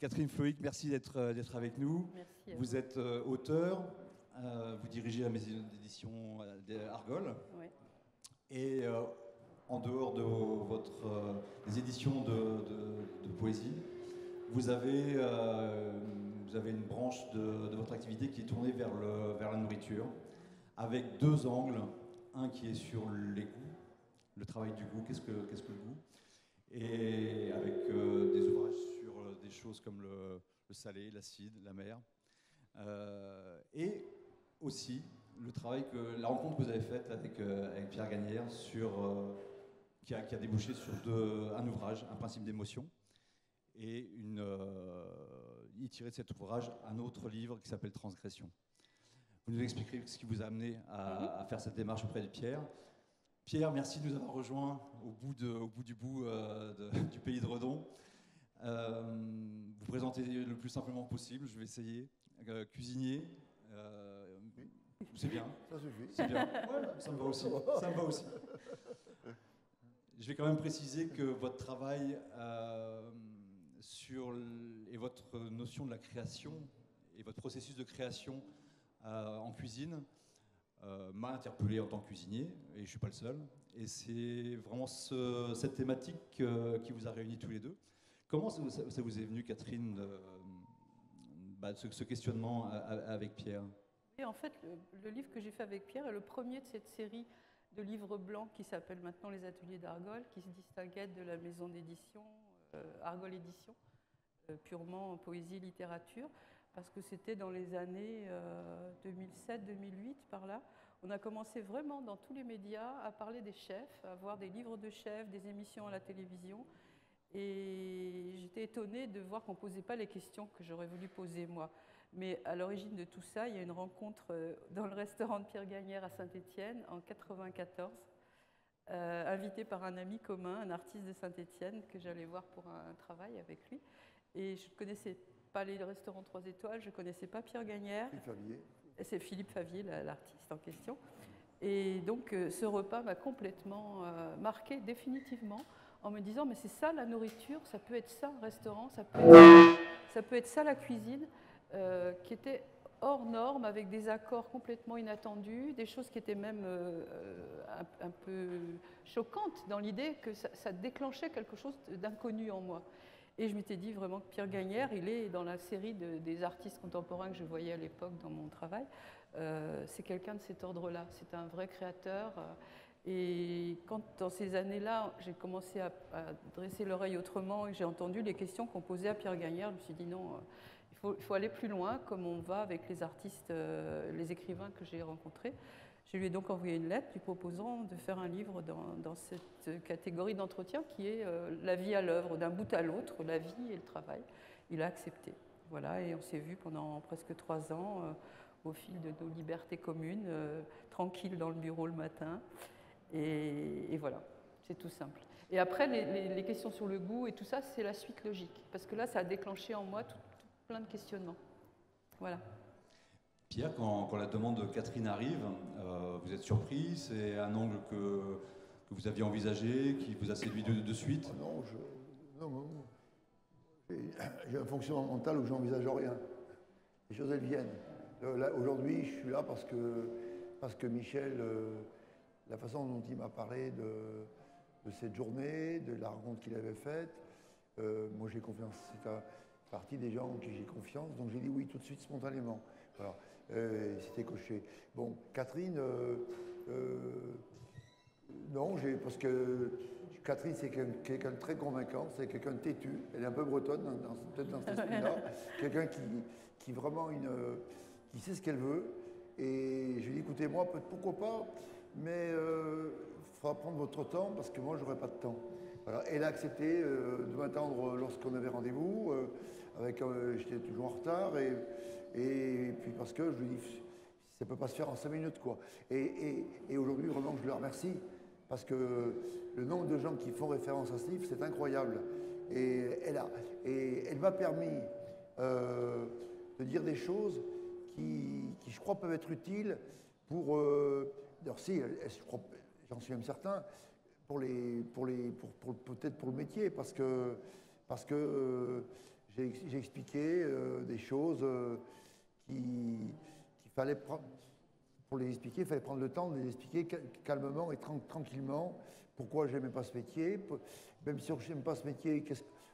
Catherine Floïc, merci d'être avec nous. Merci. Vous êtes auteur, vous dirigez la maison d'édition Argol. Oui. Et en dehors de des éditions de poésie, vous avez une branche de votre activité qui est tournée vers la nourriture, avec deux angles. Un qui est sur les goûts, le travail du goût, qu'est-ce que le goût, et avec des ouvrages sur des choses comme le salé, l'acide, la mer, et aussi la rencontre que vous avez faite avec Pierre Gagnère qui a débouché sur un ouvrage, Un principe d'émotion, et il tirait de cet ouvrage un autre livre qui s'appelle Transgression. Vous nous expliquerez ce qui vous a amené à faire cette démarche auprès de Pierre. Pierre, merci de nous avoir rejoints au bout du du pays de Redon. Vous présentez le plus simplement possible, je vais essayer. Cuisinier, c'est bien. Ça suffit. C'est bien. Ouais, ça me va aussi. Ça me va aussi. Je vais quand même préciser que votre travail et votre notion de la création et votre processus de création en cuisine m'a interpellé en tant que cuisinier, et je ne suis pas le seul. Et c'est vraiment cette thématique qui vous a réunis tous les deux. Comment ça vous est venu, Catherine, ce questionnement avec Pierre? Et en fait, le livre que j'ai fait avec Pierre est le premier de cette série de livres blancs qui s'appelle maintenant Les Ateliers d'Argol, qui se distinguait de la maison d'édition Argol Édition, purement poésie et littérature, parce que c'était dans les années 2007-2008, par là. On a commencé vraiment dans tous les médias à parler des chefs, à voir des livres de chefs, des émissions à la télévision. Et j'étais étonnée de voir qu'on ne posait pas les questions que j'aurais voulu poser moi. Mais à l'origine de tout ça, il y a une rencontre dans le restaurant de Pierre Gagnère à Saint-Étienne en 1994, invité par un ami commun, un artiste de Saint-Étienne, que j'allais voir pour un travail avec lui. Et je ne connaissais pas les restaurants 3 étoiles, je ne connaissais pas Pierre Gagnère. C'est Philippe Favier, l'artiste en question. Et donc ce repas m'a complètement marqué définitivement, en me disant mais c'est ça la nourriture, ça peut être ça un restaurant, ça peut être ça la cuisine, qui était hors norme, avec des accords complètement inattendus, des choses qui étaient même un peu choquantes dans l'idée que ça déclenchait quelque chose d'inconnu en moi. Et je m'étais dit vraiment que Pierre Gagnère, il est dans la série des artistes contemporains que je voyais à l'époque dans mon travail. C'est quelqu'un de cet ordre-là, c'est un vrai créateur. Et quand, dans ces années-là, j'ai commencé à dresser l'oreille autrement et j'ai entendu les questions qu'on posait à Pierre Gagnère, je me suis dit non, il faut aller plus loin, comme on va avec les artistes, les écrivains que j'ai rencontrés. Je lui ai donc envoyé une lettre lui proposant de faire un livre dans cette catégorie d'entretien qui est la vie à l'œuvre, d'un bout à l'autre, la vie et le travail. Il a accepté. Voilà, et on s'est vus pendant presque 3 ans au fil de nos libertés communes, tranquilles dans le bureau le matin. Et voilà, c'est tout simple. Et après, les questions sur le goût et tout ça, c'est la suite logique. Parce que là, ça a déclenché en moi tout plein de questionnements. Voilà. Pierre, quand la demande de Catherine arrive, vous êtes surpris? C'est un angle que vous aviez envisagé, qui vous a séduit de suite? Non. J'ai un fonctionnement mental où je n'envisage rien. Les choses, elles viennent. Aujourd'hui, je suis là parce que Michel, la façon dont il m'a parlé de cette journée, de la rencontre qu'il avait faite, moi j'ai confiance. C'est partie des gens en qui j'ai confiance, donc j'ai dit oui tout de suite, spontanément. Voilà. C'était coché. Bon, Catherine, non, parce que Catherine, c'est quelqu'un de très convaincant, c'est quelqu'un de têtu, elle est un peu bretonne, peut-être dans cet esprit-là, quelqu'un qui vraiment qui sait ce qu'elle veut. Et je lui ai dit, écoutez, moi, pourquoi pas, mais il faudra prendre votre temps parce que moi, je n'aurai pas de temps. Voilà. Elle a accepté de m'attendre lorsqu'on avait rendez-vous, j'étais toujours en retard, et puis parce que je lui ai dit, ça ne peut pas se faire en 5 minutes, quoi. Et aujourd'hui, vraiment, je le remercie, parce que le nombre de gens qui font référence à ce livre, c'est incroyable. Et elle m'a permis de dire des choses qui, je crois, peuvent être utiles pour... alors si, j'en suis même certain, peut-être pour le métier, parce que j'ai expliqué des choses qu'il fallait prendre. Pour les expliquer, il fallait prendre le temps de les expliquer calmement et tranquillement. Pourquoi je n'aimais pas ce métier. Même si on n'aime pas ce métier,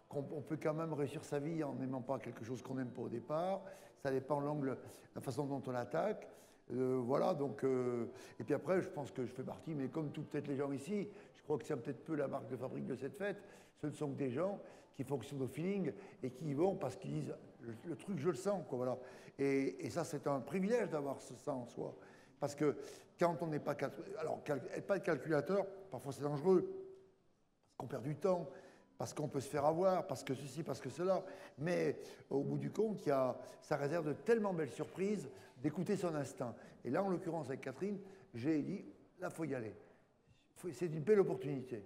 qu'on peut quand même réussir sa vie en n'aimant pas quelque chose qu'on n'aime pas au départ. Ça dépend l'angle, la façon dont on l'attaque. Voilà, donc. Et puis après, je pense que je fais partie, mais comme peut-être les gens ici, je crois que c'est peut-être peu la marque de fabrique de cette fête. Ce ne sont que des gens qui fonctionnent au feeling et qui y vont parce qu'ils disent le truc, je le sens, quoi, voilà. Et ça, c'est un privilège d'avoir ça en soi. Parce que quand on n'est pas... Alors, être pas calculateur, parfois c'est dangereux, parce qu'on perd du temps, parce qu'on peut se faire avoir, parce que ceci, parce que cela. Mais au bout du compte, ça réserve de tellement belles surprises d'écouter son instinct. Et là, en l'occurrence, avec Catherine, j'ai dit, là, il faut y aller. C'est une belle opportunité.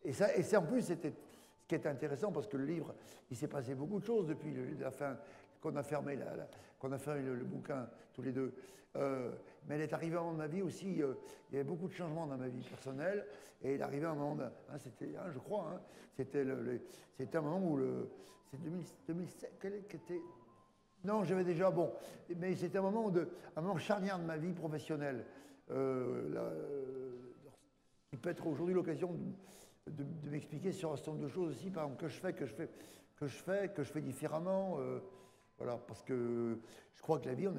Et en plus, c'était ce qui est intéressant, parce que le livre, il s'est passé beaucoup de choses depuis la fin, qu'on a fermé le bouquin tous les deux. Mais elle est arrivée à un moment de ma vie aussi, il y avait beaucoup de changements dans ma vie personnelle, et elle est arrivée à un moment, c'était, je crois, c'était un moment où c'est 2007, quel était... Non, j'avais déjà, bon, mais c'était un moment charnière de ma vie professionnelle, qui peut être aujourd'hui l'occasion de m'expliquer sur un certain nombre de choses aussi, par exemple, que je fais différemment, voilà, parce que je crois que la vie, on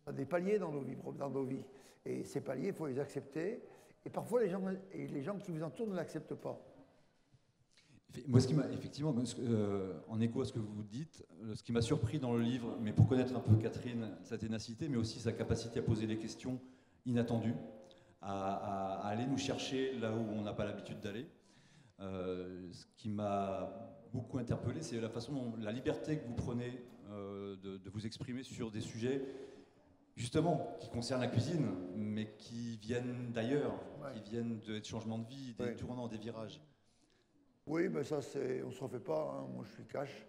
a des paliers dans nos vies, et ces paliers, il faut les accepter, et parfois les gens qui vous entourent ne l'acceptent pas. Moi, effectivement, en écho à ce que vous dites, ce qui m'a surpris dans le livre, mais pour connaître un peu Catherine, sa ténacité, mais aussi sa capacité à poser des questions inattendues, à aller nous chercher là où on n'a pas l'habitude d'aller. Ce qui m'a beaucoup interpellé, c'est la façon, la liberté que vous prenez de vous exprimer sur des sujets, justement, qui concernent la cuisine, mais qui viennent d'ailleurs, qui viennent de changements de vie, des tournants, des virages. Oui, ben ça, on ne se refait pas. Moi, je suis cash.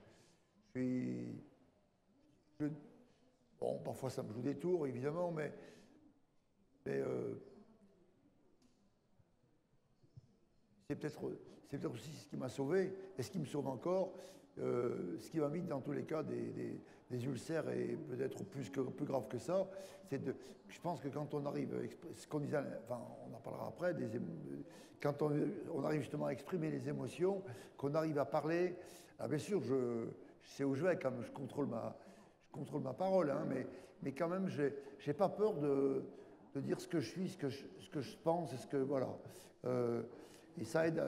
Bon, parfois, ça me joue des tours, évidemment, mais c'est peut-être aussi ce qui m'a sauvé, et ce qui me sauve encore, ce qui m'a mis dans tous les cas des ulcères, et peut-être plus grave que ça, je pense que quand on arrive, ce qu'on disait, enfin on en parlera après, quand on arrive justement à exprimer les émotions, qu'on arrive à parler, bien sûr, je sais où je vais, quand même, je contrôle ma parole, mais quand même, j'ai pas peur de dire ce que je suis, ce que je pense, voilà. Et ça aide,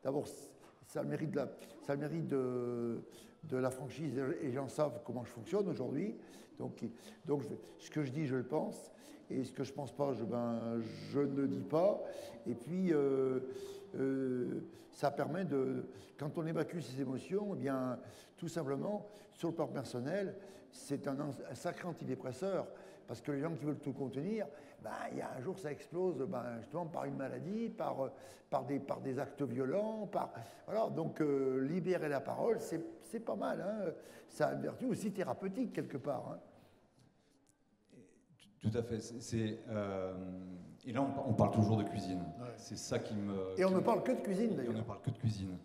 d'abord, ça a le mérite de la franchise, et les gens savent comment je fonctionne aujourd'hui. Donc ce que je dis, je le pense, et ce que je pense pas, je ne dis pas. Et puis, ça permet quand on évacue ses émotions, eh bien, tout simplement, sur le plan personnel, c'est un sacré antidépresseur, parce que les gens qui veulent tout contenir, il y a un jour, ça explose, justement, par une maladie, par des actes violents, voilà. Donc, libérer la parole, c'est pas mal, Ça a une vertu aussi thérapeutique, quelque part, Tout à fait. Et là, on parle toujours de cuisine. Ouais. C'est ça qui me... Et on ne parle que de cuisine, d'ailleurs. On ne parle que de cuisine.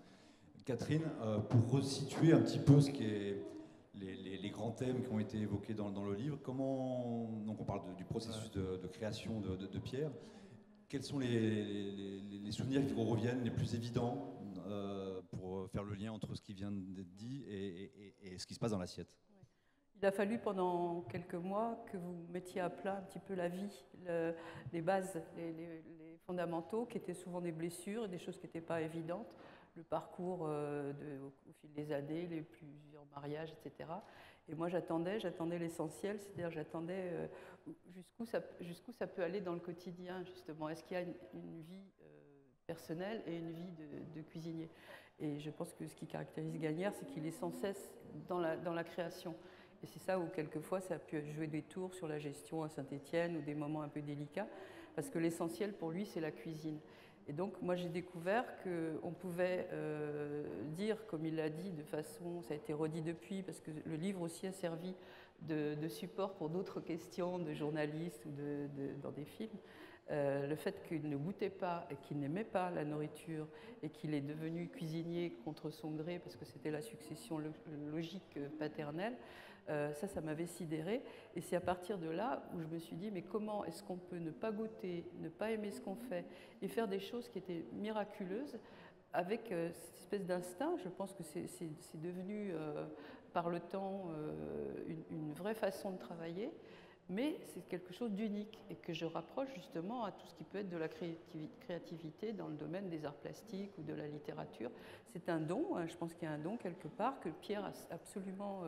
Catherine, pour resituer un petit peu ce qui est les grands thèmes qui ont été évoqués dans le livre, donc on parle du processus de création de Pierre. Quels sont les souvenirs qui vous reviennent les plus évidents pour faire le lien entre ce qui vient d'être dit et ce qui se passe dans l'assiette? Il a fallu pendant quelques mois que vous mettiez à plat un petit peu la vie, les bases, les fondamentaux, qui étaient souvent des blessures et des choses qui n'étaient pas évidentes, le parcours au fil des années, les plusieurs mariages, etc. Et moi, j'attendais l'essentiel, c'est-à-dire j'attendais jusqu'où ça peut aller dans le quotidien, justement. Est-ce qu'il y a une vie personnelle et une vie de cuisinier? Et je pense que ce qui caractérise Gagnère, c'est qu'il est sans cesse dans la création. Et c'est ça où, quelquefois, ça a pu jouer des tours sur la gestion à Saint-Étienne ou des moments un peu délicats, parce que l'essentiel pour lui, c'est la cuisine. Et donc, moi, j'ai découvert qu'on pouvait dire, comme il l'a dit, de façon, ça a été redit depuis, parce que le livre aussi a servi de support pour d'autres questions de journalistes ou dans des films, Le fait qu'il ne goûtait pas et qu'il n'aimait pas la nourriture et qu'il est devenu cuisinier contre son gré parce que c'était la succession logique paternelle, ça m'avait sidérée. Et c'est à partir de là où je me suis dit, mais comment est-ce qu'on peut ne pas goûter, ne pas aimer ce qu'on fait et faire des choses qui étaient miraculeuses avec cette espèce d'instinct. Je pense que c'est devenu par le temps une vraie façon de travailler. Mais c'est quelque chose d'unique et que je rapproche justement à tout ce qui peut être de la créativité dans le domaine des arts plastiques ou de la littérature. C'est un don, je pense qu'il y a un don quelque part que Pierre a absolument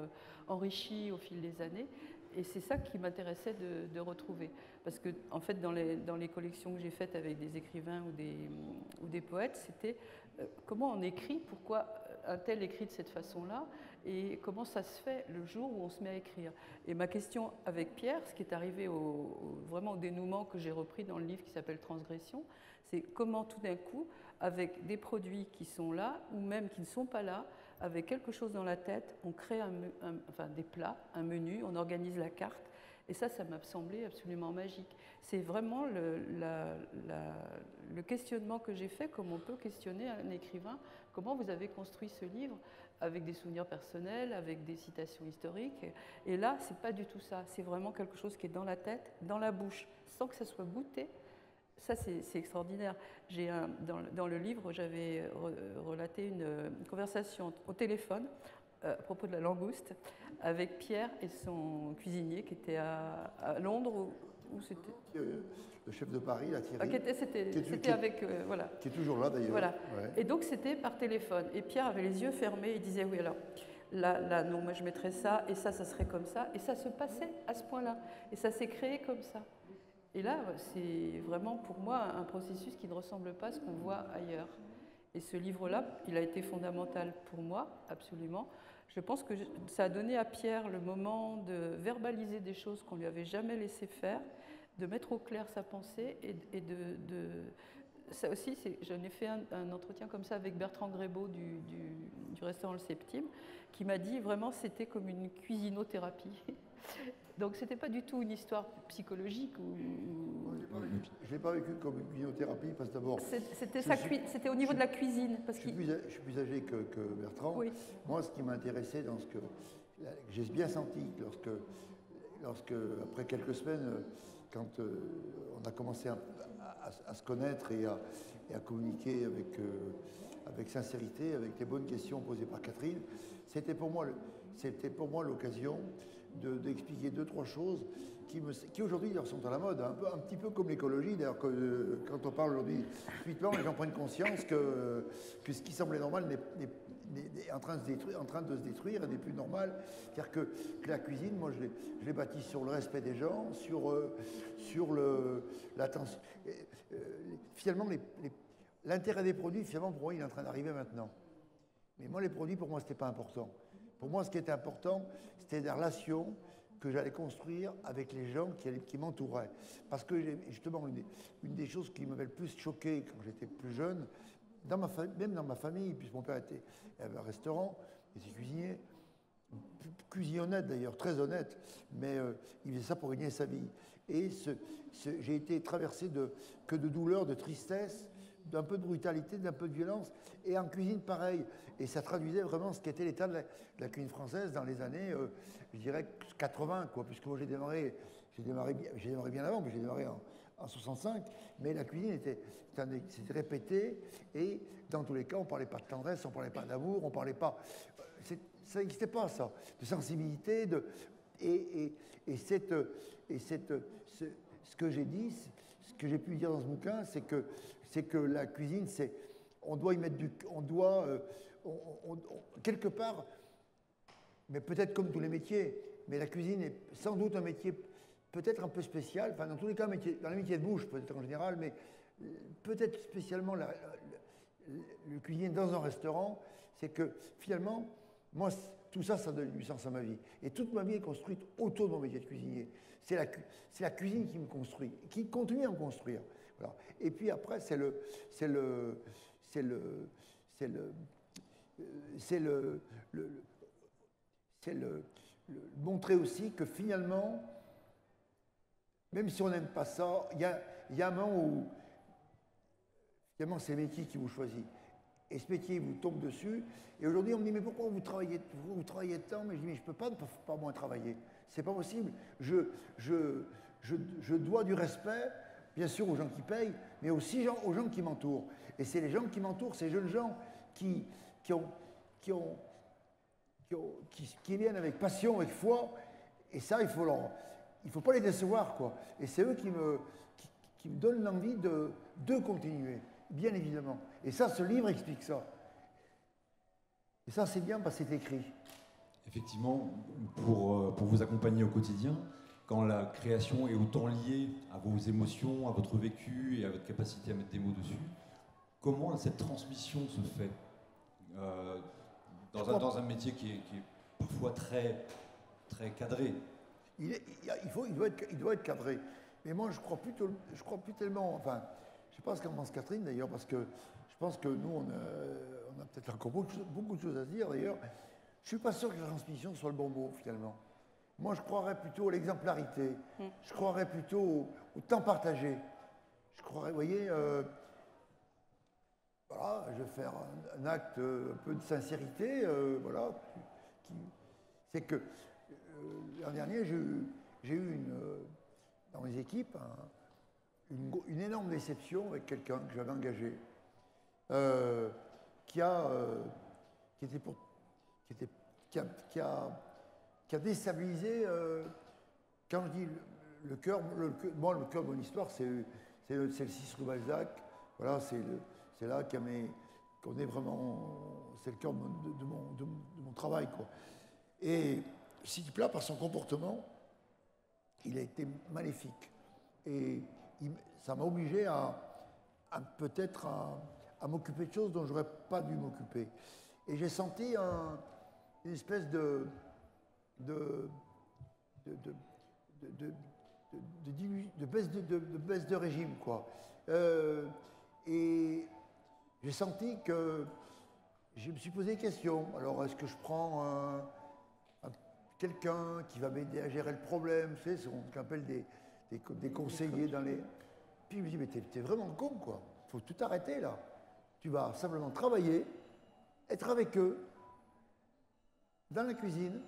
enrichi au fil des années. Et c'est ça qui m'intéressait de retrouver. Parce que, en fait, dans les collections que j'ai faites avec des écrivains ou des poètes, c'était comment on écrit, pourquoi un tel écrit de cette façon-là, et comment ça se fait le jour où on se met à écrire. Et ma question avec Pierre, ce qui est arrivé vraiment au dénouement que j'ai repris dans le livre qui s'appelle Transgression, c'est comment tout d'un coup, avec des produits qui sont là, ou même qui ne sont pas là, avec quelque chose dans la tête, on crée des plats, un menu, on organise la carte, et ça m'a semblé absolument magique. C'est vraiment le questionnement que j'ai fait, comme on peut questionner un écrivain, comment vous avez construit ce livre avec des souvenirs personnels, avec des citations historiques. Et là, c'est pas du tout ça. C'est vraiment quelque chose qui est dans la tête, dans la bouche, sans que ça soit goûté. Ça, c'est extraordinaire. Dans le livre, j'avais relaté une conversation au téléphone à propos de la langouste avec Pierre et son cuisinier qui était à Londres. Où c'était le chef de Paris, la Thierry. C'était avec... voilà. Qui est toujours là d'ailleurs. Voilà. Ouais. Et donc c'était par téléphone. Et Pierre avait les yeux fermés et disait, oui alors, là non, moi je mettrais ça, et ça serait comme ça. Et ça se passait à ce point-là. Et ça s'est créé comme ça. Et là, c'est vraiment pour moi un processus qui ne ressemble pas à ce qu'on voit ailleurs. Et ce livre-là, il a été fondamental pour moi, absolument. Je pense que ça a donné à Pierre le moment de verbaliser des choses qu'on ne lui avait jamais laissé faire, de mettre au clair sa pensée et ça aussi, j'en ai fait un entretien comme ça avec Bertrand Grébeau du restaurant Le Septime, qui m'a dit vraiment c'était comme une cuisinothérapie. Donc c'était pas du tout une histoire psychologique Je ne l'ai pas vécu comme une cuisinothérapie parce que d'abord... C'était au niveau de la cuisine. Parce je suis plus âgé que Bertrand. Oui. Moi, ce qui m'a intéressé dans ce que j'ai bien senti lorsque, après quelques semaines, quand on a commencé à se connaître et à communiquer avec sincérité, avec les bonnes questions posées par Catherine, c'était pour moi l'occasion d'expliquer 2-3 choses qui aujourd'hui sont à la mode, un petit peu comme l'écologie. D'ailleurs, quand on parle aujourd'hui, subitement, les gens prennent conscience que ce qui semblait normal est en train de se détruire et n'est plus normal. C'est-à-dire que la cuisine, moi, je l'ai bâtie sur le respect des gens, sur l'attention. Finalement, l'intérêt des produits, finalement, pour moi, il est en train d'arriver maintenant. Mais moi, les produits, pour moi, ce n'était pas important. Pour moi, ce qui était important, c'était des relations que j'allais construire avec les gens qui m'entouraient. Parce que, justement, une des choses qui m'avait le plus choqué quand j'étais plus jeune, même dans ma famille, puisque mon père avait un restaurant, il était cuisinier honnête d'ailleurs, très honnête, mais il faisait ça pour gagner sa vie. Et j'ai été traversé que de douleur, de tristesse, d'un peu de brutalité, d'un peu de violence, et en cuisine pareil. Et ça traduisait vraiment ce qu'était l'état de la cuisine française dans les années, je dirais, 80, quoi, puisque moi j'ai démarré bien avant, mais j'ai démarré en 65, mais la cuisine c'était répété, et dans tous les cas, on ne parlait pas de tendresse, on ne parlait pas d'amour, on ne parlait pas... Ça n'existait pas, ça, de sensibilité, ce que j'ai dit, ce que j'ai pu dire dans ce bouquin, c'est que la cuisine, on doit y mettre quelque part, mais peut-être comme tous les métiers, mais la cuisine est sans doute un métier peut-être un peu spécial, enfin dans tous les cas, dans les métiers de bouche peut-être en général, mais peut-être spécialement le cuisinier dans un restaurant, c'est que finalement, moi, tout ça, ça donne du sens à ma vie. Et toute ma vie est construite autour de mon métier de cuisinier. C'est la cuisine qui me construit, qui continue à me construire. Voilà. Et puis après, c'est montrer aussi que finalement, même si on n'aime pas ça, il y a un moment où, finalement, c'est le métier qui vous choisit. Et ce métier vous tombe dessus. Et aujourd'hui, on me dit, mais pourquoi vous travaillez tant? Mais je dis, mais je ne peux pas moins travailler. C'est pas possible. Je dois du respect, bien sûr, aux gens qui payent, mais aussi aux gens qui m'entourent. Et c'est les gens qui m'entourent, ces jeunes gens qui viennent avec passion, avec foi. Et ça, il faut pas les décevoir, quoi. Et c'est eux qui me donnent l'envie de continuer, bien évidemment. Et ça, ce livre explique ça. Et ça, c'est bien parce que c'est écrit. Effectivement, pour vous accompagner au quotidien, quand la création est autant liée à vos émotions, à votre vécu et à votre capacité à mettre des mots dessus, comment cette transmission se fait dans un métier qui est parfois très cadré? Il doit être cadré. Mais moi, je crois plus tellement. Enfin, je ne sais pas ce qu'en pense Catherine d'ailleurs, parce que je pense que nous, on a peut-être encore beaucoup de choses à se dire d'ailleurs. Je ne suis pas sûr que la transmission soit le bon mot finalement. Moi, je croirais plutôt à l'exemplarité. Je croirais plutôt au temps partagé. Je croirais, vous voyez, voilà, je vais faire un acte un peu de sincérité, voilà. C'est que l'an dernier, j'ai eu dans mes équipes une énorme déception avec quelqu'un que j'avais engagé, qui a déstabilisé. Quand je dis le cœur de mon histoire, c'est le 6 rue Balzac. Voilà, c'est là qu'on est vraiment. C'est le cœur de mon travail, quoi. Et ce type-là, par son comportement, il a été maléfique. Et ça m'a obligé peut-être à m'occuper de choses dont je n'aurais pas dû m'occuper. Et j'ai senti une espèce de baisse de régime, quoi. Et j'ai senti que je me suis posé des questions. Alors, est-ce que je prends quelqu'un qui va m'aider à gérer le problème? Tu sais, ce qu'on appelle des conseillers dans les... Puis je me dis, mais t'es vraiment con, quoi. Il faut tout arrêter, là. Tu vas simplement travailler, être avec eux, dans la cuisine,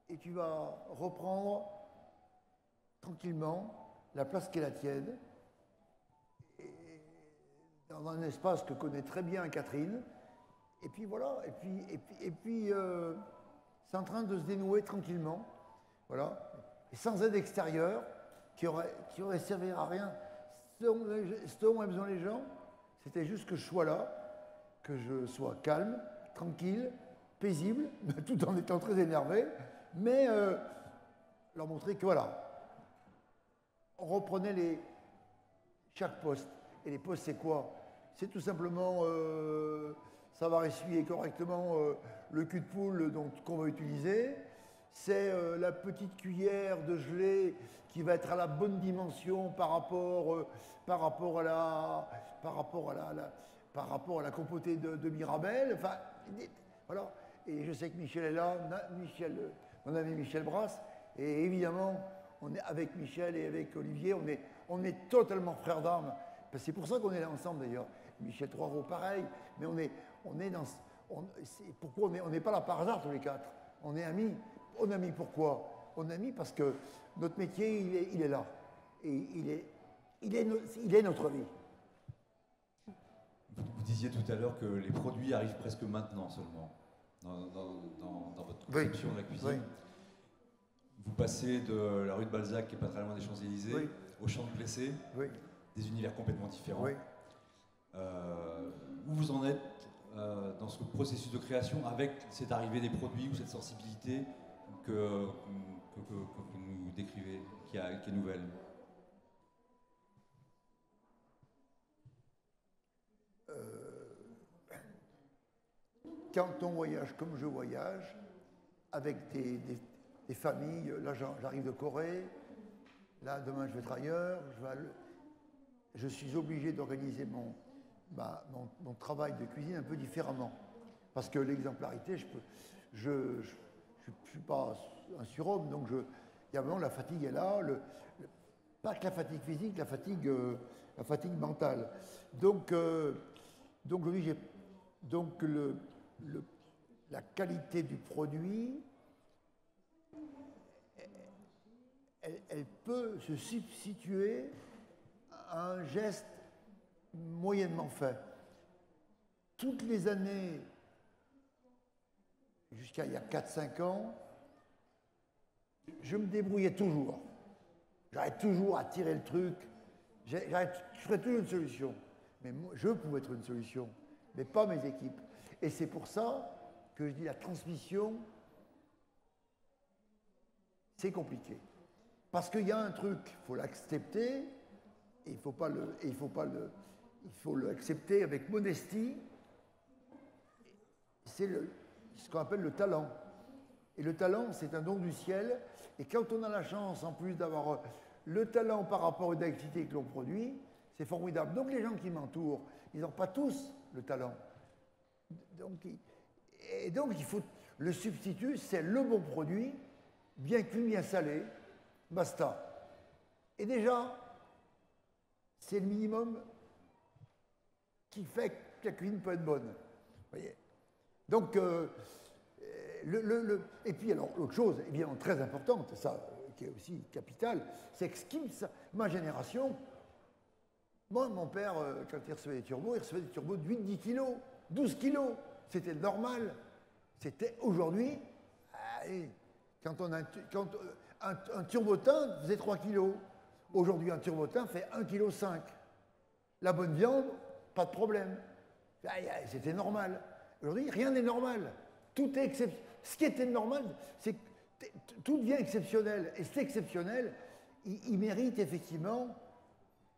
et tu vas reprendre tranquillement la place qui est la tienne, et dans un espace que connaît très bien Catherine. Et puis voilà, et puis c'est en train de se dénouer tranquillement, voilà, et sans aide extérieure qui aurait servi à rien. Ce dont ont besoin les gens, c'était juste que je sois là, que je sois calme, tranquille, paisible, tout en étant très énervé, mais leur montrer que voilà, on reprenait chaque poste. Et les postes, c'est quoi? C'est tout simplement savoir essuyer correctement le cul de poule qu'on va utiliser. C'est la petite cuillère de gelée qui va être à la bonne dimension par rapport à la compotée de Mirabelle. Enfin, voilà. Et je sais que Michel est là, mon ami Michel Brasse, et évidemment, on est avec Michel et avec Olivier, on est totalement frères d'armes. C'est pour ça qu'on est là ensemble d'ailleurs. Michel Troireau, pareil, mais pourquoi on n'est pas là par hasard tous les quatre? On est amis. On est amis pourquoi? On est amis parce que notre métier, il est là. Et il est notre vie. Vous disiez tout à l'heure que les produits arrivent presque maintenant seulement, dans votre conception de la cuisine. Oui. Vous passez de la rue de Balzac, qui n'est pas très loin des Champs-Élysées, oui, au Champ de Plessé, oui, des univers complètement différents. Oui. Où vous en êtes dans ce processus de création avec cette arrivée des produits ou cette sensibilité que vous nous décrivez, qui est nouvelle? Quand on voyage comme je voyage, avec des familles, là j'arrive de Corée, là demain je vais être ailleurs, je suis obligé d'organiser mon travail de cuisine un peu différemment. Parce que l'exemplarité, je ne suis pas un surhomme, donc il y a vraiment la fatigue est là, pas que la fatigue physique, la fatigue mentale. Donc aujourd'hui, la qualité du produit, elle peut se substituer à un geste moyennement fait. Toutes les années, jusqu'à il y a 4-5 ans, je me débrouillais toujours. J'arrête toujours à tirer le truc. Je ferais toujours une solution. Mais moi, je pouvais être une solution, mais pas mes équipes. Et c'est pour ça que je dis la transmission, c'est compliqué. Parce qu'il y a un truc, il faut l'accepter, et il faut l'accepter avec modestie. C'est ce qu'on appelle le talent. Et le talent, c'est un don du ciel. Et quand on a la chance, en plus, d'avoir le talent par rapport aux activités que l'on produit, c'est formidable. Donc les gens qui m'entourent, ils n'ont pas tous le talent. Donc il faut... Le substitut, c'est le bon produit, bien cuit, bien salé, basta. Et déjà, c'est le minimum qui fait que la cuisine peut être bonne. Vous voyez. Donc, et puis alors, l'autre chose, évidemment très importante, ça qui est aussi capital, c'est que ma génération, moi, mon père, quand il recevait des turbos de 8-10 kilos, 12 kilos. C'était normal. C'était aujourd'hui, quand un turbotin faisait 3 kilos. Aujourd'hui, un turbotin fait 1,5 kg. La bonne viande, pas de problème. C'était normal. Aujourd'hui, rien n'est normal. Tout est exceptionnel. Ce qui était normal, c'est que tout devient exceptionnel. Et c'est exceptionnel, il mérite effectivement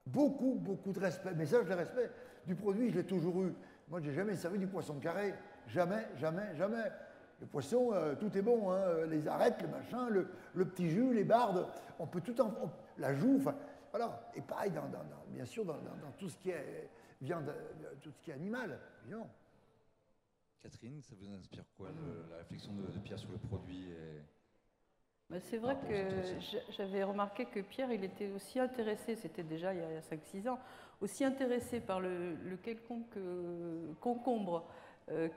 beaucoup de respect. Mais ça, je le respect. Du produit, je l'ai toujours eu. Moi, je n'ai jamais servi du poisson carré. Jamais. Le poisson, tout est bon. Hein. Les arêtes, le machin, le petit jus, les bardes, on peut tout la joue, enfin, voilà. Et pareil, bien sûr, dans tout ce qui est viande, tout ce qui est animal, évidemment. Catherine, ça vous inspire quoi, la réflexion de Pierre sur le produit C'est vrai que j'avais remarqué que Pierre, il était aussi intéressé, c'était déjà il y a 5-6 ans, aussi intéressé par le quelconque concombre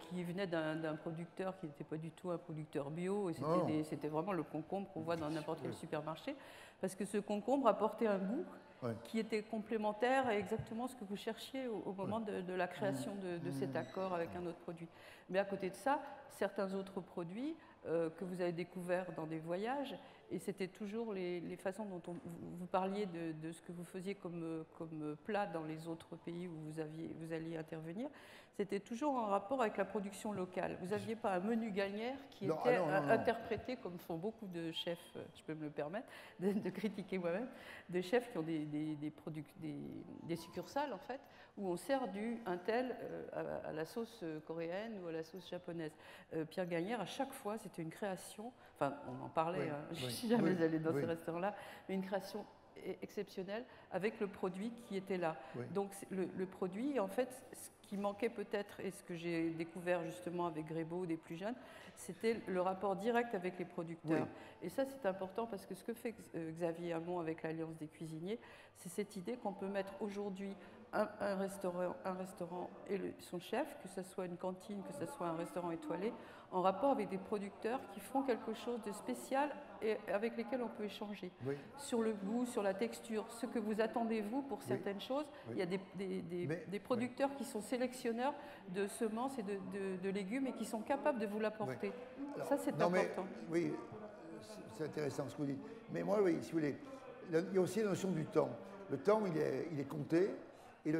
qui venait d'un producteur qui n'était pas du tout un producteur bio, et c'était vraiment le concombre qu'on voit dans n'importe quel supermarché, parce que ce concombre apportait un goût qui était complémentaire et exactement ce que vous cherchiez au moment de la création de cet accord avec un autre produit. Mais à côté de ça, certains autres produits que vous avez découverts dans des voyages, et c'était toujours les façons dont vous parliez de ce que vous faisiez comme plat dans les autres pays où vous alliez intervenir, c'était toujours en rapport avec la production locale. Vous n'aviez pas un menu gagnère qui était interprété comme font beaucoup de chefs, je peux me le permettre, de critiquer moi-même, de chefs qui ont des succursales en fait, où on sert un tel à la sauce coréenne ou à la sauce japonaise. Pierre Gagnère, à chaque fois, c'était une création, enfin on en parlait, je ne suis jamais allée dans ce restaurant-là, mais une création exceptionnelle avec le produit qui était là. Donc le produit, en fait, ce qui manquait peut-être, et ce que j'ai découvert justement avec Grébeau, des plus jeunes, c'était le rapport direct avec les producteurs. Et ça, c'est important parce que ce que fait Xavier Hamon avec l'Alliance des cuisiniers, c'est cette idée qu'on peut mettre aujourd'hui un restaurant et son chef, que ce soit une cantine, que ce soit un restaurant étoilé, en rapport avec des producteurs qui font quelque chose de spécial et avec lesquels on peut échanger. Sur le goût, sur la texture, ce que vous attendez vous pour certaines choses. Il y a des producteurs qui sont sélectionneurs de semences et de légumes et qui sont capables de vous l'apporter. Ça, c'est important. Oui, c'est intéressant ce que vous dites. Mais moi, oui, si vous voulez, il y a aussi la notion du temps. Le temps, il est compté. Et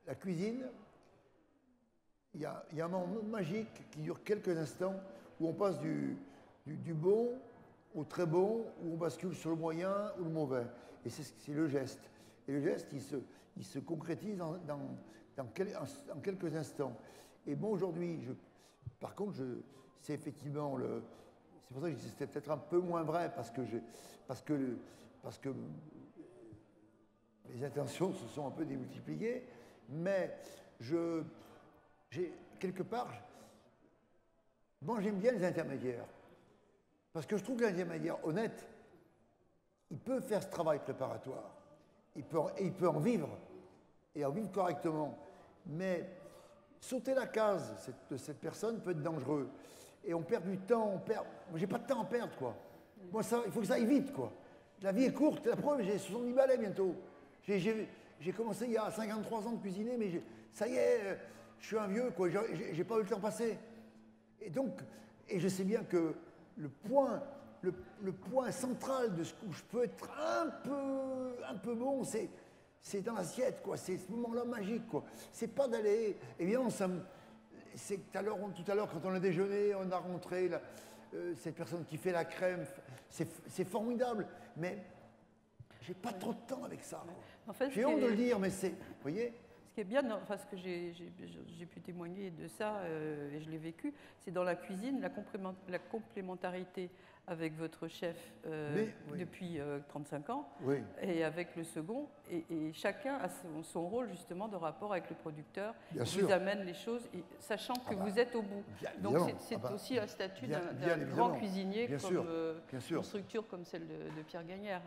la cuisine, il y a un moment magique qui dure quelques instants où on passe du bon au très bon, où on bascule sur le moyen ou le mauvais. Et c'est le geste. Et le geste, il se concrétise en quelques instants. Et bon, aujourd'hui, par contre, c'est effectivement c'est pour ça que c'était peut-être un peu moins vrai parce que les intentions se sont un peu démultipliées, mais quelque part, moi j'aime bien les intermédiaires. Parce que je trouve que l'intermédiaire honnête, il peut faire ce travail préparatoire. Il peut en vivre, et en vivre correctement. Mais sauter la case de cette personne peut être dangereux. Et on perd du temps, Moi, j'ai pas de temps à perdre, quoi. Moi, il faut que ça aille vite, quoi. La vie est courte, la preuve, j'ai 70 balais bientôt. J'ai commencé il y a 53 ans de cuisiner, mais ça y est, je suis un vieux, quoi. J'ai pas eu le temps passer. Et donc, et je sais bien que le point central de ce où je peux être un peu bon, c'est dans l'assiette, quoi. C'est ce moment-là magique, quoi. C'est pas d'aller. Évidemment, c'est tout à l'heure, quand on a déjeuné, on a rencontré cette personne qui fait la crème. C'est formidable, mais j'ai pas trop de temps avec ça. En fait, j'ai honte de le dire, mais c'est. Vous voyez? Ce qui est bien, enfin, ce que j'ai pu témoigner de ça, et je l'ai vécu, c'est dans la cuisine, la complémentarité avec votre chef depuis 35 ans, et avec le second, et chacun a son rôle justement de rapport avec le producteur, qui vous amène les choses, sachant que vous êtes au bout. Donc c'est aussi un statut d'un grand cuisinier, une structure comme celle de Pierre Gagnère.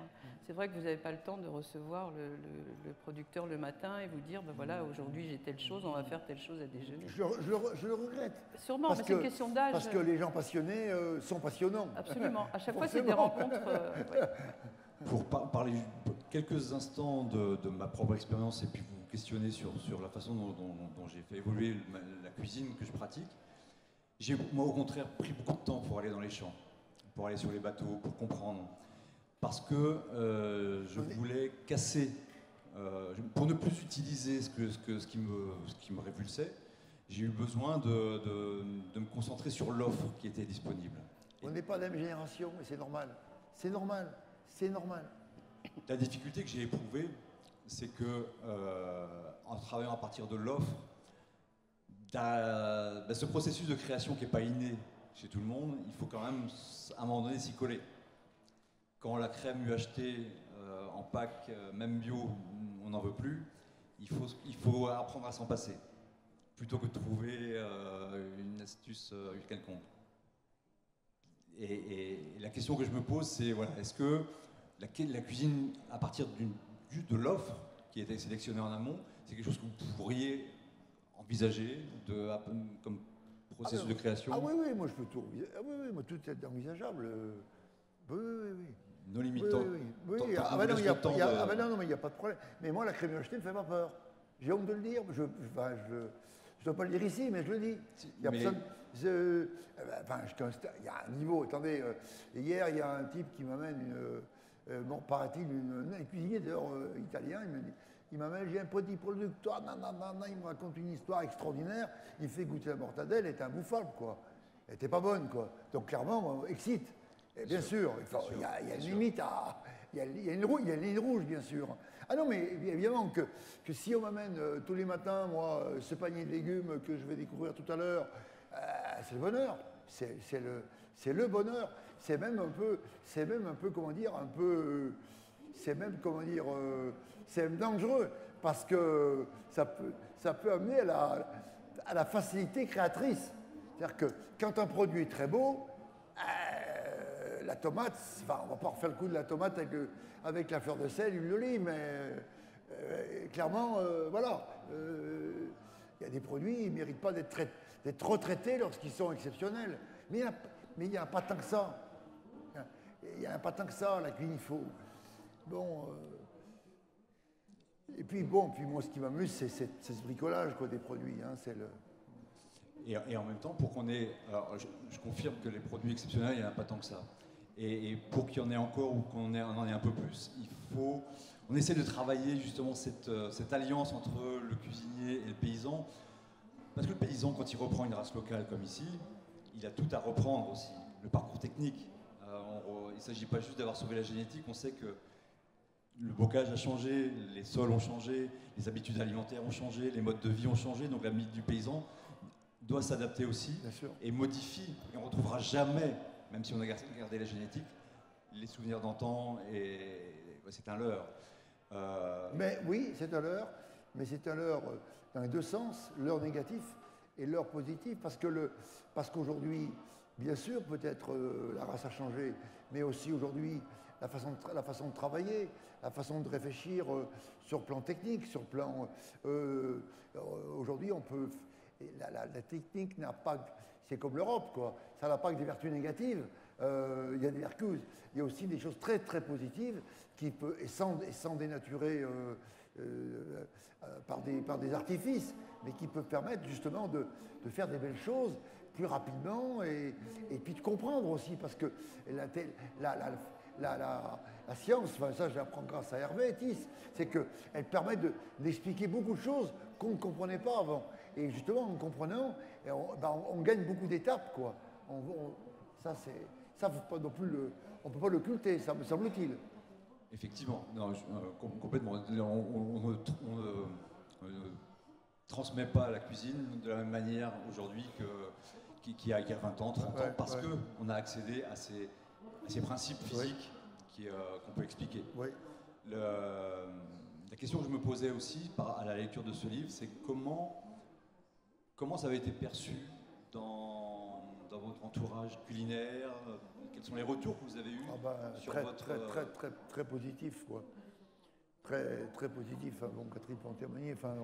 C'est vrai que vous n'avez pas le temps de recevoir le producteur le matin et vous dire, ben voilà, aujourd'hui j'ai telle chose, on va faire telle chose à déjeuner. Je le regrette. Sûrement, mais c'est une question d'âge. Parce que les gens passionnés sont passionnants. Absolument. À chaque fois, c'est des rencontres. Pour parler quelques instants de ma propre expérience et puis vous questionner sur la façon dont j'ai fait évoluer la cuisine que je pratique, j'ai moi au contraire pris beaucoup de temps pour aller dans les champs, pour aller sur les bateaux, pour comprendre. Parce que je voulais casser, pour ne plus utiliser ce qui me révulsait, j'ai eu besoin de me concentrer sur l'offre qui était disponible. On n'est pas de la même génération, mais c'est normal. C'est normal. C'est normal. La difficulté que j'ai éprouvée, c'est que en travaillant à partir de l'offre, ce processus de création qui n'est pas inné chez tout le monde, il faut quand même à un moment donné s'y coller. Quand la crème UHT en pack, même bio, on n'en veut plus, il faut apprendre à s'en passer, plutôt que de trouver une astuce quelconque. Et la question que je me pose, c'est voilà, est-ce que la cuisine, à partir juste de l'offre qui était sélectionnée en amont, c'est quelque chose que vous pourriez envisager comme processus de création? Ah oui, moi je peux tout envisager. Ah oui, moi tout est envisageable. Oui. Nos limites. Oui. Ah ben non, mais il n'y a pas de problème. Mais moi, la crème UHT ne me fait pas peur. J'ai honte de le dire. Je ne dois pas le dire ici, mais je le dis. Il y a personne. Il y a un niveau. Attendez, hier, il y a un type qui m'amène paraît-il, un cuisinier d'ailleurs italien, il m'amène, j'ai un petit producteur, il me raconte une histoire extraordinaire, il fait goûter la mortadelle, elle était imbouffable, quoi. Elle n'était pas bonne, quoi. Donc clairement, excite. Et bien sûr, il y a une limite à. Il y a une ligne rouge, bien sûr. Ah non, mais évidemment que si on m'amène tous les matins, moi, ce panier de légumes que je vais découvrir tout à l'heure, c'est le bonheur. C'est le bonheur. C'est même un peu, comment dire, c'est même dangereux, parce que ça peut amener à la facilité créatrice. C'est-à-dire que quand un produit est très beau, la tomate, on va pas refaire le coup de la tomate avec la fleur de sel, l'huile d'olive, mais clairement, voilà. Il y a des produits, ils ne méritent pas d'être retraités lorsqu'ils sont exceptionnels. Mais il n'y a pas tant que ça. Il n'y a pas tant que ça, la cuisine, il faut. Bon. Et puis moi, ce qui m'amuse, c'est ce bricolage, quoi, des produits. Hein, Et en même temps, pour qu'on ait. Alors, je confirme que les produits exceptionnels, il n'y en a pas tant que ça. Et pour qu'il y en ait encore ou qu'on en ait un peu plus, on essaie de travailler justement cette alliance entre le cuisinier et le paysan. Parce que le paysan, quand il reprend une race locale comme ici, il a tout à reprendre aussi, le parcours technique. Il ne s'agit pas juste d'avoir sauvé la génétique, on sait que le bocage a changé, les sols ont changé, les habitudes alimentaires ont changé, les modes de vie ont changé, donc la mythe du paysan doit s'adapter aussi et modifie. Et on ne retrouvera jamais, même si on a gardé la génétique, les souvenirs d'antan, et c'est un leurre. Mais oui, c'est un leurre, mais c'est un leurre dans les deux sens, leurre négatif et leurre positif, parce qu'aujourd'hui, bien sûr, peut-être la race a changé, mais aussi aujourd'hui, la façon de travailler, la façon de réfléchir sur le plan technique, sur le plan... Aujourd'hui, on peut... La technique n'a pas... C'est comme l'Europe, quoi. Ça n'a pas que des vertus négatives. Il y a des vertus. Il y a aussi des choses très, très positives qui peut, et sans dénaturer par des artifices, mais qui peuvent permettre justement de faire des belles choses plus rapidement et puis de comprendre aussi, parce que la science, enfin ça je l'apprends grâce à Hervé Thies, c'est qu'elle permet d'expliquer beaucoup de choses qu'on ne comprenait pas avant. Et justement, en comprenant, on gagne beaucoup d'étapes, quoi. Ça, faut pas non plus on ne peut pas l'occulter, ça me semble-t-il. Effectivement, non, complètement. On ne transmet pas la cuisine de la même manière aujourd'hui qu'il y a 20 ans, 30 ans, parce qu'on a accédé à ces principes physiques qu'on peut expliquer. Oui. La question que je me posais aussi à la lecture de ce livre, c'est comment ça avait été perçu dans votre entourage culinaire. Quels sont les retours que vous avez eus sur votre... Très positif, quoi. Très positif. Bon, Catherine peut en témoigner. Enfin,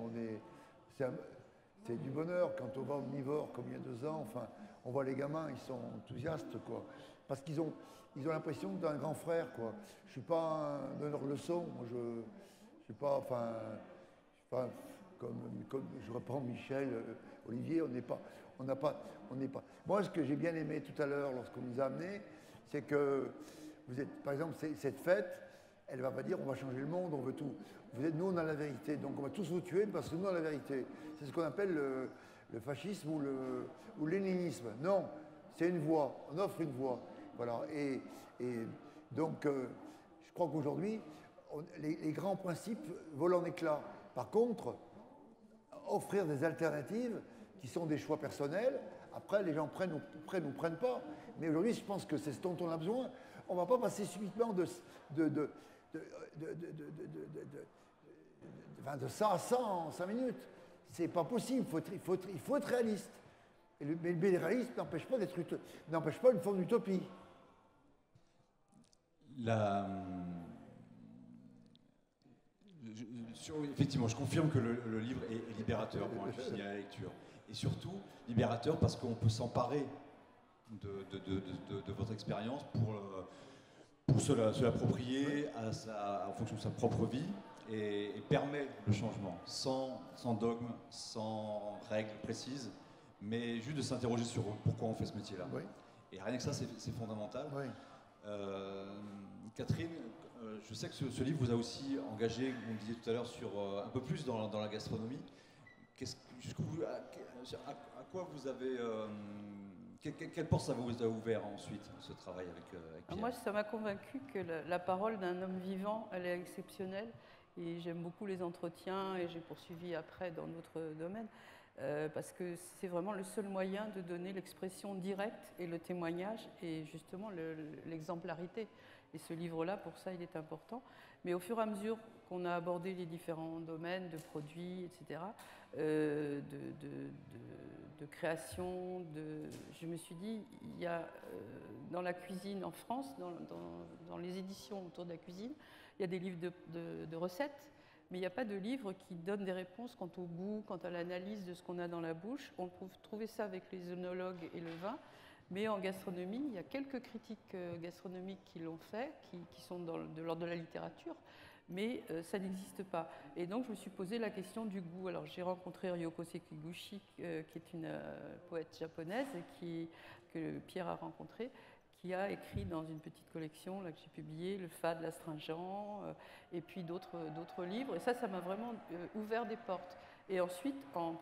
c'est du bonheur quand on va omnivore comme il y a 2 ans. Enfin, on voit les gamins, ils sont enthousiastes, quoi. Parce qu'ils ont l'impression d'un grand frère, quoi. Je suis pas un donneur de leçons. Moi, je suis pas, comme je reprends Michel, Olivier, on n'est pas. Moi, ce que j'ai bien aimé tout à l'heure lorsqu'on nous a amenés, c'est que vous êtes, par exemple, cette fête, elle va pas dire on va changer le monde, on veut tout. Nous, on a la vérité, donc on va tous vous tuer parce que nous, on a la vérité. C'est ce qu'on appelle le fascisme ou le léninisme. Non, c'est une voie, on offre une voie. Voilà. Et donc, je crois qu'aujourd'hui, les grands principes volent en éclats. Par contre, offrir des alternatives qui sont des choix personnels, après, les gens prennent ou prennent pas. Mais aujourd'hui, je pense que c'est ce dont on a besoin. On ne va pas passer subitement de ça à ça en 5 minutes. C'est pas possible. Il faut être réaliste. Mais le réalisme n'empêche pas une forme d'utopie. Effectivement, je confirme que le livre est libérateur pour un cuisinier à la lecture. Et surtout, libérateur parce qu'on peut s'emparer de votre expérience pour se l'approprier en fonction de sa propre vie et permet le changement sans dogme, sans règles précises, mais juste de s'interroger sur pourquoi on fait ce métier-là. Oui. Et rien que ça, c'est fondamental. Oui. Catherine, je sais que ce livre vous a aussi engagé, vous me disiez tout à l'heure, sur un peu plus dans la gastronomie. À quoi vous avez... quelle porte ça vous a ouvert ensuite, ce travail avec Pierre? Moi, ça m'a convaincu que la parole d'un homme vivant, elle est exceptionnelle. Et j'aime beaucoup les entretiens et j'ai poursuivi après dans d'autres domaines. Parce que c'est vraiment le seul moyen de donner l'expression directe et le témoignage et justement l'exemplarité. Et ce livre-là, pour ça, il est important. Mais au fur et à mesure qu'on a abordé les différents domaines de produits, etc., de création, je me suis dit, il y a dans la cuisine en France, dans les éditions autour de la cuisine, il y a des livres de recettes, mais il n'y a pas de livre qui donne des réponses quant au goût, quant à l'analyse de ce qu'on a dans la bouche. On peut trouver ça avec les œnologues et le vin, mais en gastronomie, il y a quelques critiques gastronomiques qui l'ont fait, qui sont de l'ordre de la littérature, mais ça n'existe pas. Et donc, je me suis posé la question du goût. Alors, j'ai rencontré Ryoko Sekiguchi, qui est une poète japonaise que Pierre a rencontrée, qui a écrit dans une petite collection là, que j'ai publiée, Le Fade, l'Astringent, et puis d'autres livres. Et ça m'a vraiment ouvert des portes. Et ensuite, en